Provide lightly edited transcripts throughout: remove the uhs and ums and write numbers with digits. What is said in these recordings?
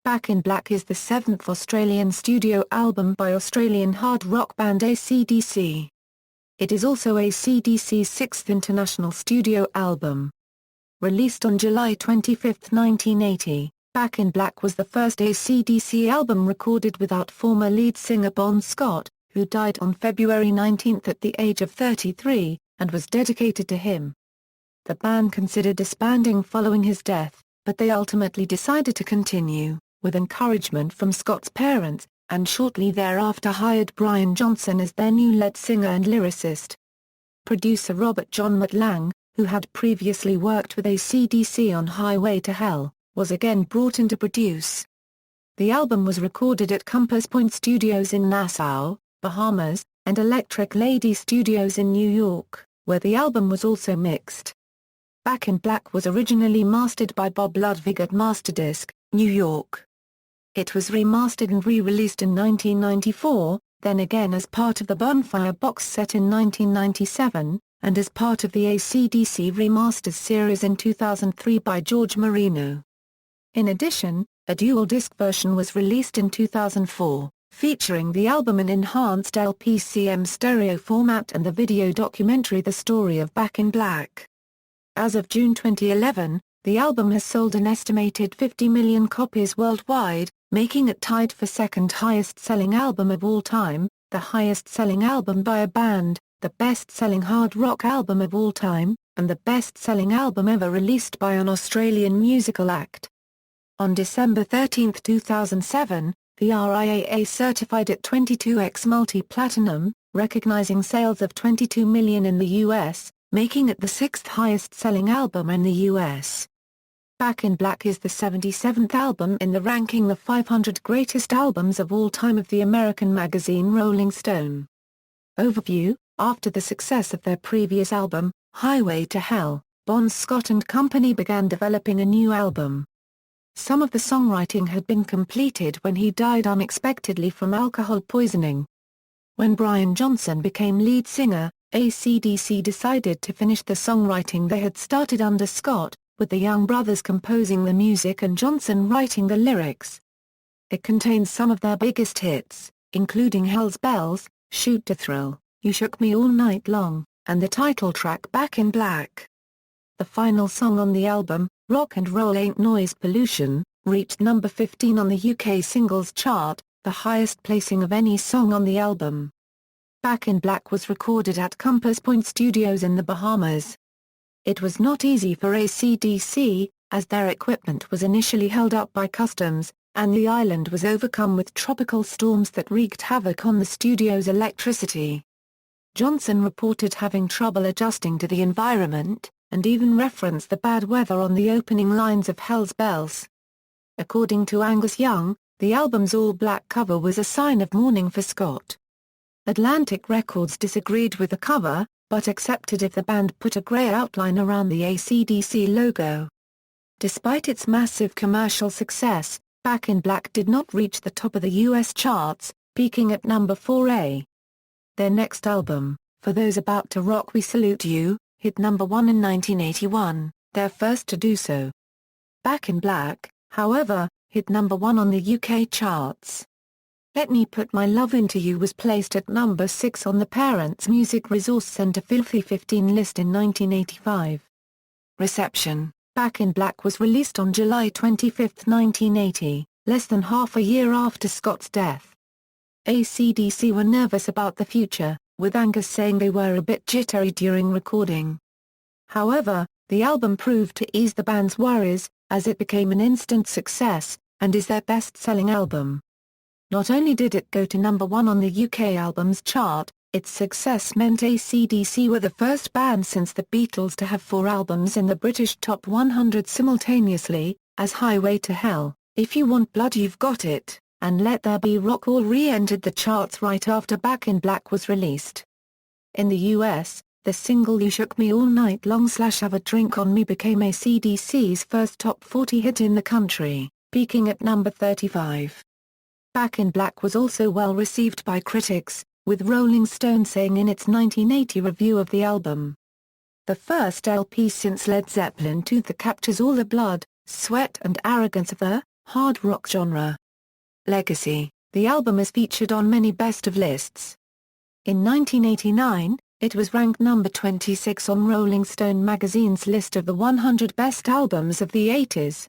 Back in Black is the seventh Australian studio album by Australian hard rock band AC/DC. It is also AC/DC's sixth international studio album. Released on July 25, 1980, Back in Black was the first AC/DC album recorded without former lead singer Bon Scott, who died on February 19 at the age of 33, and was dedicated to him. The band considered disbanding following his death, but they ultimately decided to continue, with encouragement from Scott's parents, and shortly thereafter hired Brian Johnson as their new lead singer and lyricist. Producer Robert John Mutt Lange, who had previously worked with AC/DC on Highway to Hell, was again brought in to produce. The album was recorded at Compass Point Studios in Nassau, Bahamas, and Electric Lady Studios in New York, where the album was also mixed. Back in Black was originally mastered by Bob Ludwig at Masterdisc, New York. It was remastered and re-released in 1994, then again as part of the Bonfire box set in 1997, and as part of the AC/DC Remasters series in 2003 by George Marino. In addition, a dual-disc version was released in 2004, featuring the album in enhanced LPCM stereo format and the video documentary The Story of Back in Black. As of June 2011, the album has sold an estimated 50 million copies worldwide, making it tied for second highest-selling album of all time, the highest-selling album by a band, the best-selling hard rock album of all time, and the best-selling album ever released by an Australian musical act. On December 13, 2007, the RIAA certified it 22x multi-platinum, recognizing sales of 22 million in the US, making it the sixth highest-selling album in the US. Back in Black is the 77th album in the ranking the 500 greatest albums of all time of the American magazine Rolling Stone. Overview: after the success of their previous album, Highway to Hell, Bon Scott and Company began developing a new album. Some of the songwriting had been completed when he died unexpectedly from alcohol poisoning. When Brian Johnson became lead singer, AC/DC decided to finish the songwriting they had started under Scott, with the Young brothers composing the music and Johnson writing the lyrics. It contains some of their biggest hits, including Hell's Bells, Shoot to Thrill, You Shook Me All Night Long, and the title track Back in Black. The final song on the album, Rock and Roll Ain't Noise Pollution, reached number 15 on the UK singles chart, the highest placing of any song on the album. Back in Black was recorded at Compass Point Studios in the Bahamas. It was not easy for AC/DC, as their equipment was initially held up by customs, and the island was overcome with tropical storms that wreaked havoc on the studio's electricity. Johnson reported having trouble adjusting to the environment, and even referenced the bad weather on the opening lines of Hell's Bells. According to Angus Young, the album's all-black cover was a sign of mourning for Scott. Atlantic Records disagreed with the cover, but accepted if the band put a grey outline around the AC/DC logo. Despite its massive commercial success, Back in Black did not reach the top of the US charts, peaking at number 4A. Their next album, For Those About to Rock We Salute You, hit number 1 in 1981, their first to do so. Back in Black, however, hit number 1 on the UK charts. Let Me Put My Love Into You was placed at number 6 on the Parents Music Resource Center Filthy 15 list in 1985. Reception: Back in Black was released on July 25, 1980, less than half a year after Scott's death. AC/DC were nervous about the future, with Angus saying they were a bit jittery during recording. However, the album proved to ease the band's worries, as it became an instant success, and is their best-selling album. Not only did it go to number 1 on the UK albums chart, its success meant AC/DC were the first band since the Beatles to have 4 albums in the British Top 100 simultaneously, as Highway to Hell, If You Want Blood You've Got It, and Let There Be Rock all re-entered the charts right after Back in Black was released. In the US, the single You Shook Me All Night Long / Have a Drink on Me became AC/DC's first top 40 hit in the country, peaking at number 35. Back in Black was also well received by critics, with Rolling Stone saying in its 1980 review of the album, "The first LP since Led Zeppelin II that captures all the blood, sweat and arrogance of the Hard rock genre. Legacy. The album is featured on many best-of lists. In 1989, it was ranked number 26 on Rolling Stone magazine's list of the 100 best albums of the 80s.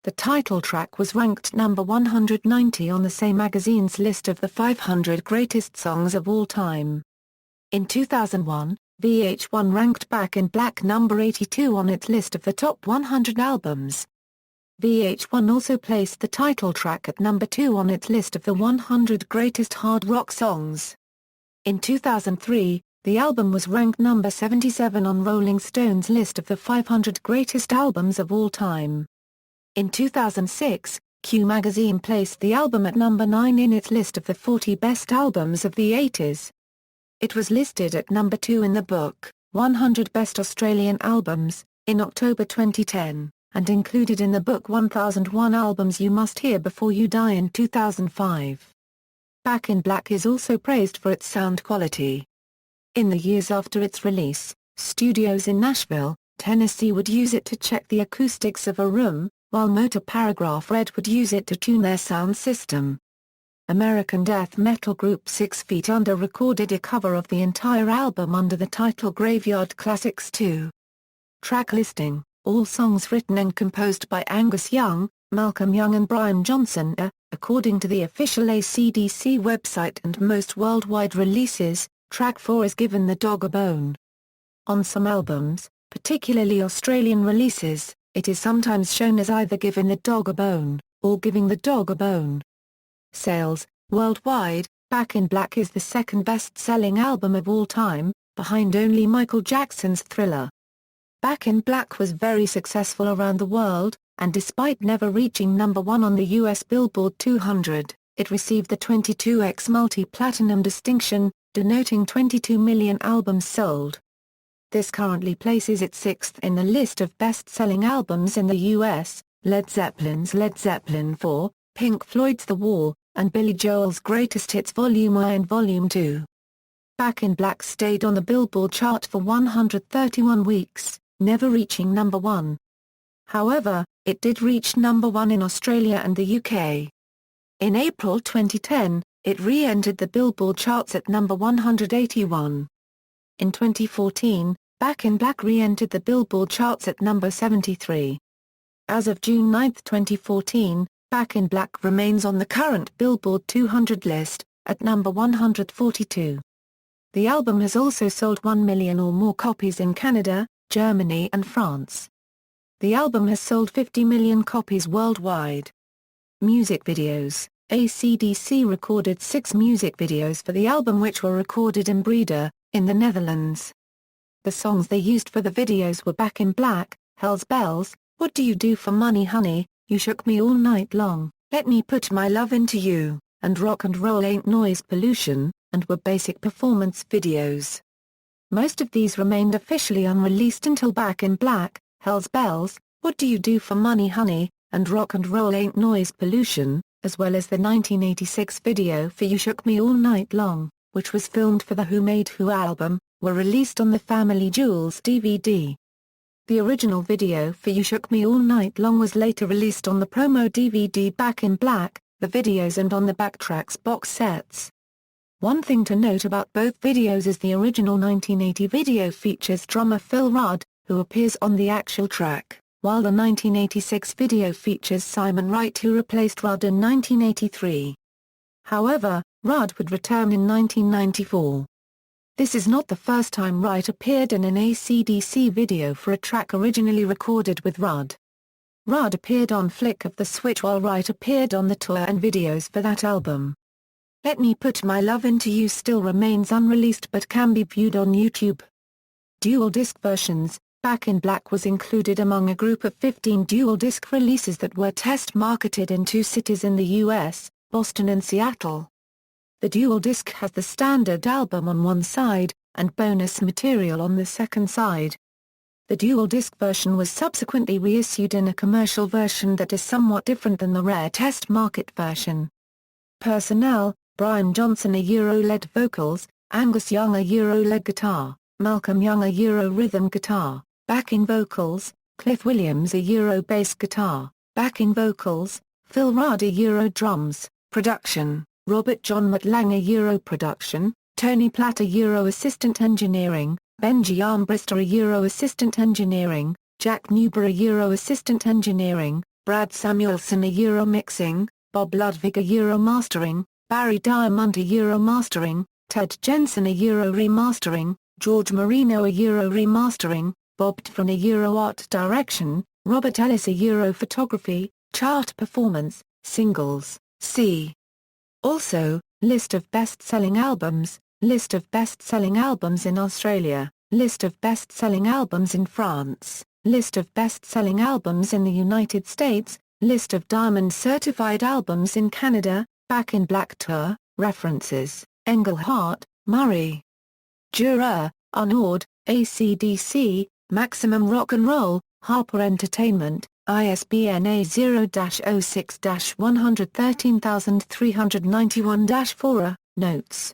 The title track was ranked number 190 on the same magazine's list of the 500 greatest songs of all time. In 2001, VH1 ranked Back in Black number 82 on its list of the top 100 albums. VH1 also placed the title track at number 2 on its list of the 100 greatest hard rock songs. In 2003, the album was ranked number 77 on Rolling Stone's list of the 500 greatest albums of all time. In 2006, Q magazine placed the album at number 9 in its list of the 40 best albums of the 80s. It was listed at number 2 in the book, 100 Best Australian Albums, in October 2010, and included in the book 1001 Albums You Must Hear Before You Die in 2005. Back in Black is also praised for its sound quality. In the years after its release, studios in Nashville, Tennessee would use it to check the acoustics of a room, while Motor Paragraph Red would use it to tune their sound system. American death metal group 6 Feet Under recorded a cover of the entire album under the title Graveyard Classics 2. Track listing: all songs written and composed by Angus Young, Malcolm Young and Brian Johnson, according to the official AC/DC website, and most worldwide releases. Track 4 is Given the Dog a Bone. On some albums, particularly Australian releases, it is sometimes shown as either Giving the Dog a Bone, or Giving the Dog a Bone. Sales: worldwide, Back in Black is the second best-selling album of all time, behind only Michael Jackson's Thriller. Back in Black was very successful around the world, and despite never reaching number 1 on the US Billboard 200, it received the 22X multi-platinum distinction, denoting 22 million albums sold. This currently places it 6th in the list of best-selling albums in the US, Led Zeppelin's Led Zeppelin 4, Pink Floyd's The Wall, and Billy Joel's Greatest Hits Volume 1 and Volume 2. Back in Black stayed on the Billboard chart for 131 weeks, never reaching number 1. However, it did reach number 1 in Australia and the UK. In April 2010, it re-entered the Billboard charts at number 181. In 2014, Back in Black re-entered the Billboard charts at number 73. As of June 9, 2014, Back in Black remains on the current Billboard 200 list, at number 142. The album has also sold 1 million or more copies in Canada, Germany and France. The album has sold 50 million copies worldwide. Music videos: AC/DC recorded 6 music videos for the album, which were recorded in Breda, in the Netherlands. The songs they used for the videos were Back in Black, Hell's Bells, What Do You Do for Money Honey, You Shook Me All Night Long, Let Me Put My Love Into You, and Rock and Roll Ain't Noise Pollution, and were basic performance videos. Most of these remained officially unreleased until Back in Black, Hell's Bells, What Do You Do for Money Honey, and Rock and Roll Ain't Noise Pollution, as well as the 1986 video for You Shook Me All Night Long, which was filmed for the Who Made Who album, were released on the Family Jewels DVD. The original video for You Shook Me All Night Long was later released on the promo DVD Back in Black, the videos and on the Backtracks box sets. One thing to note about both videos is the original 1980 video features drummer Phil Rudd, who appears on the actual track, while the 1986 video features Simon Wright, who replaced Rudd in 1983. However, Rudd would return in 1994. This is not the first time Wright appeared in an AC/DC video for a track originally recorded with Rudd. Rudd appeared on Flick of the Switch while Wright appeared on the tour and videos for that album. Let Me Put My Love Into You still remains unreleased but can be viewed on YouTube. Dual disc versions: Back in Black was included among a group of 15 dual disc releases that were test marketed in 2 cities in the US, Boston and Seattle. The dual disc has the standard album on one side, and bonus material on the second side. The dual disc version was subsequently reissued in a commercial version that is somewhat different than the rare test market version. Personnel: Brian Johnson lead vocals, Angus Young lead guitar, Malcolm Young rhythm guitar, backing vocals, Cliff Williams bass guitar, backing vocals, Phil Rada Euro Drums, Production, Robert John Mutt Lange Euro Production, Tony Platter Euro Assistant Engineering, Benji Armbrister Euro Assistant Engineering, Jack Newbury Euro Assistant Engineering, Brad Samuelson Euro Mixing, Bob Ludwig Euro Mastering, Barry Diamond Euro Mastering, Ted Jensen Euro Remastering, George Marino Euro Remastering, Bob Tvran Euro Art Direction, Robert Ellis Euro Photography, Chart Performance, Singles, c. Also, List of best-selling albums, List of best-selling albums in Australia, List of best-selling albums in France, List of best-selling albums in the United States, List of Diamond-certified albums in Canada, Back in Black Tour, References, Engelhardt, Murray. Dürer, Arnaud, AC/DC, Maximum Rock and Roll, Harper Entertainment, ISBN A0-06-113391-4. Notes